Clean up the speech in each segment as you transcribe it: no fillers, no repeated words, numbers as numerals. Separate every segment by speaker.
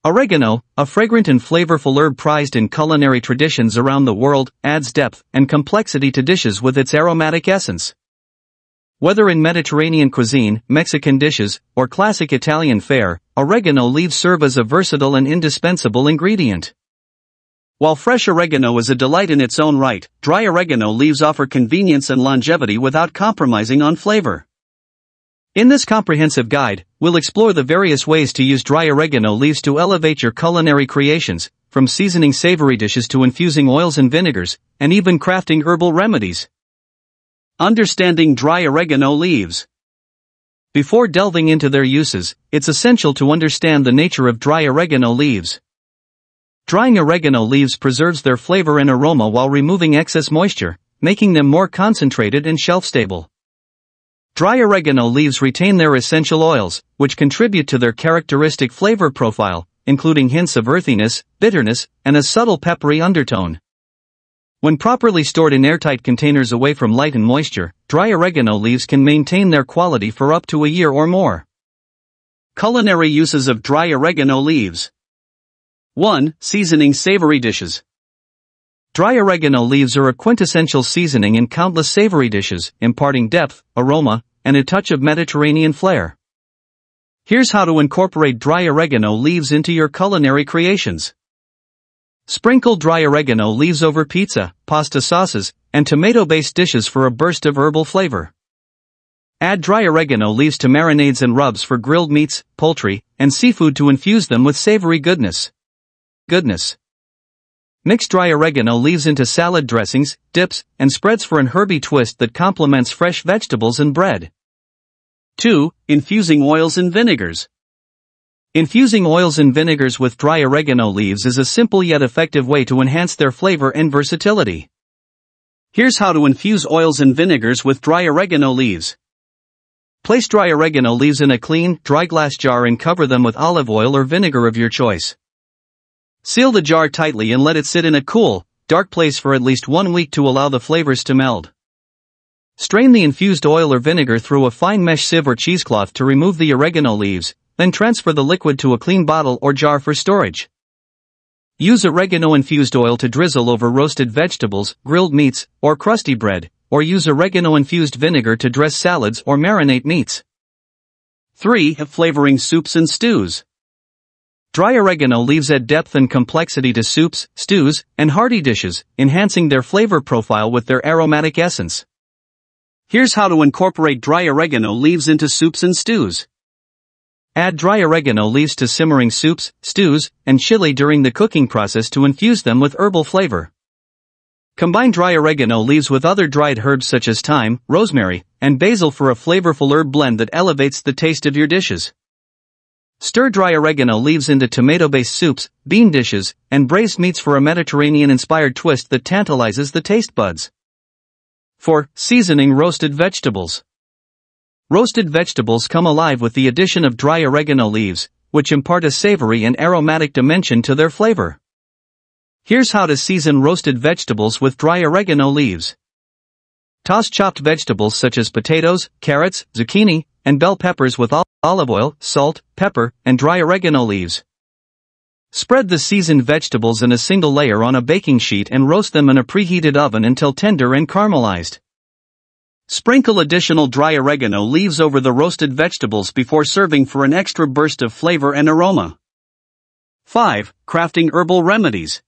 Speaker 1: Oregano, a fragrant and flavorful herb prized in culinary traditions around the world, adds depth and complexity to dishes with its aromatic essence. Whether in Mediterranean cuisine, Mexican dishes, or classic Italian fare, oregano leaves serve as a versatile and indispensable ingredient. While fresh oregano is a delight in its own right, dry oregano leaves offer convenience and longevity without compromising on flavor. In this comprehensive guide, we'll explore the various ways to use dry oregano leaves to elevate your culinary creations, from seasoning savory dishes to infusing oils and vinegars, and even crafting herbal remedies. Understanding dry oregano leaves. Before delving into their uses, it's essential to understand the nature of dry oregano leaves. Drying oregano leaves preserves their flavor and aroma while removing excess moisture, making them more concentrated and shelf-stable. Dry oregano leaves retain their essential oils, which contribute to their characteristic flavor profile, including hints of earthiness, bitterness, and a subtle peppery undertone. When properly stored in airtight containers away from light and moisture, dry oregano leaves can maintain their quality for up to a year or more. Culinary uses of dry oregano leaves. 1. Seasoning savory dishes. Dry oregano leaves are a quintessential seasoning in countless savory dishes, imparting depth, aroma, and a touch of Mediterranean flair. Here's how to incorporate dry oregano leaves into your culinary creations. Sprinkle dry oregano leaves over pizza, pasta sauces, and tomato-based dishes for a burst of herbal flavor. Add dry oregano leaves to marinades and rubs for grilled meats, poultry, and seafood to infuse them with savory goodness. Mix dry oregano leaves into salad dressings, dips, and spreads for an herby twist that complements fresh vegetables and bread. 2. Infusing oils and vinegars. Infusing oils and vinegars with dry oregano leaves is a simple yet effective way to enhance their flavor and versatility. Here's how to infuse oils and vinegars with dry oregano leaves. Place dry oregano leaves in a clean, dry glass jar and cover them with olive oil or vinegar of your choice. Seal the jar tightly and let it sit in a cool, dark place for at least 1 week to allow the flavors to meld. Strain the infused oil or vinegar through a fine mesh sieve or cheesecloth to remove the oregano leaves, then transfer the liquid to a clean bottle or jar for storage. Use oregano-infused oil to drizzle over roasted vegetables, grilled meats, or crusty bread, or use oregano-infused vinegar to dress salads or marinate meats. 3. Flavoring soups and stews. Dry oregano leaves add depth and complexity to soups, stews, and hearty dishes, enhancing their flavor profile with their aromatic essence. Here's how to incorporate dry oregano leaves into soups and stews. Add dry oregano leaves to simmering soups, stews, and chili during the cooking process to infuse them with herbal flavor. Combine dry oregano leaves with other dried herbs such as thyme, rosemary, and basil for a flavorful herb blend that elevates the taste of your dishes. Stir dry oregano leaves into tomato-based soups, bean dishes, and braised meats for a Mediterranean-inspired twist that tantalizes the taste buds. 4. Seasoning roasted vegetables. Roasted vegetables come alive with the addition of dry oregano leaves, which impart a savory and aromatic dimension to their flavor. Here's how to season roasted vegetables with dry oregano leaves. Toss chopped vegetables such as potatoes, carrots, zucchini, and bell peppers with olive oil, salt, pepper, and dry oregano leaves. Spread the seasoned vegetables in a single layer on a baking sheet and roast them in a preheated oven until tender and caramelized. Sprinkle additional dry oregano leaves over the roasted vegetables before serving for an extra burst of flavor and aroma. 5. Crafting herbal remedies.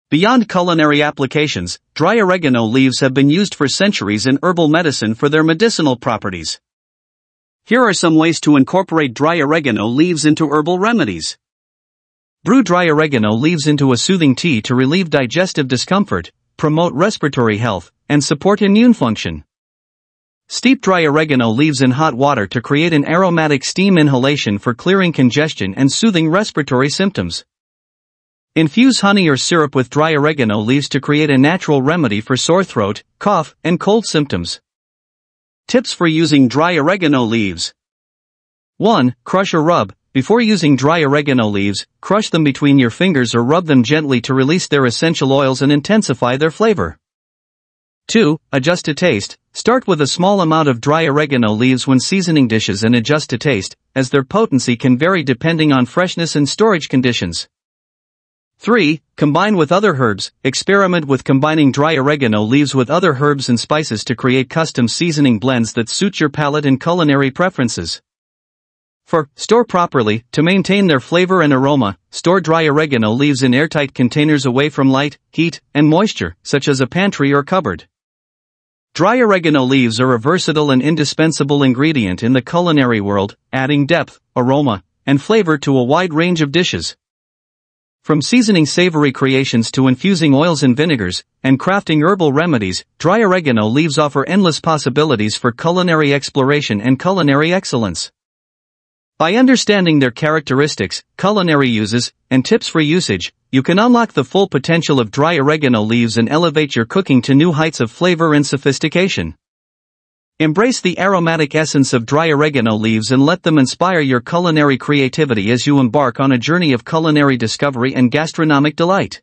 Speaker 1: Beyond culinary applications, dry oregano leaves have been used for centuries in herbal medicine for their medicinal properties. Here are some ways to incorporate dry oregano leaves into herbal remedies. Brew dry oregano leaves into a soothing tea to relieve digestive discomfort, promote respiratory health, and support immune function. Steep dry oregano leaves in hot water to create an aromatic steam inhalation for clearing congestion and soothing respiratory symptoms. Infuse honey or syrup with dry oregano leaves to create a natural remedy for sore throat, cough, and cold symptoms. Tips for using dry oregano leaves. 1. Crush or rub. Before using dry oregano leaves, crush them between your fingers or rub them gently to release their essential oils and intensify their flavor. 2. Adjust to taste. Start with a small amount of dry oregano leaves when seasoning dishes and adjust to taste, as their potency can vary depending on freshness and storage conditions. 3. Combine with other herbs. Experiment with combining dry oregano leaves with other herbs and spices to create custom seasoning blends that suit your palate and culinary preferences. 4. Store properly. To maintain their flavor and aroma, store dry oregano leaves in airtight containers away from light, heat, and moisture, such as a pantry or cupboard. Dry oregano leaves are a versatile and indispensable ingredient in the culinary world, adding depth, aroma, and flavor to a wide range of dishes. From seasoning savory creations to infusing oils and vinegars, and crafting herbal remedies, dry oregano leaves offer endless possibilities for culinary exploration and culinary excellence. By understanding their characteristics, culinary uses, and tips for usage, you can unlock the full potential of dry oregano leaves and elevate your cooking to new heights of flavor and sophistication. Embrace the aromatic essence of dry oregano leaves and let them inspire your culinary creativity as you embark on a journey of culinary discovery and gastronomic delight.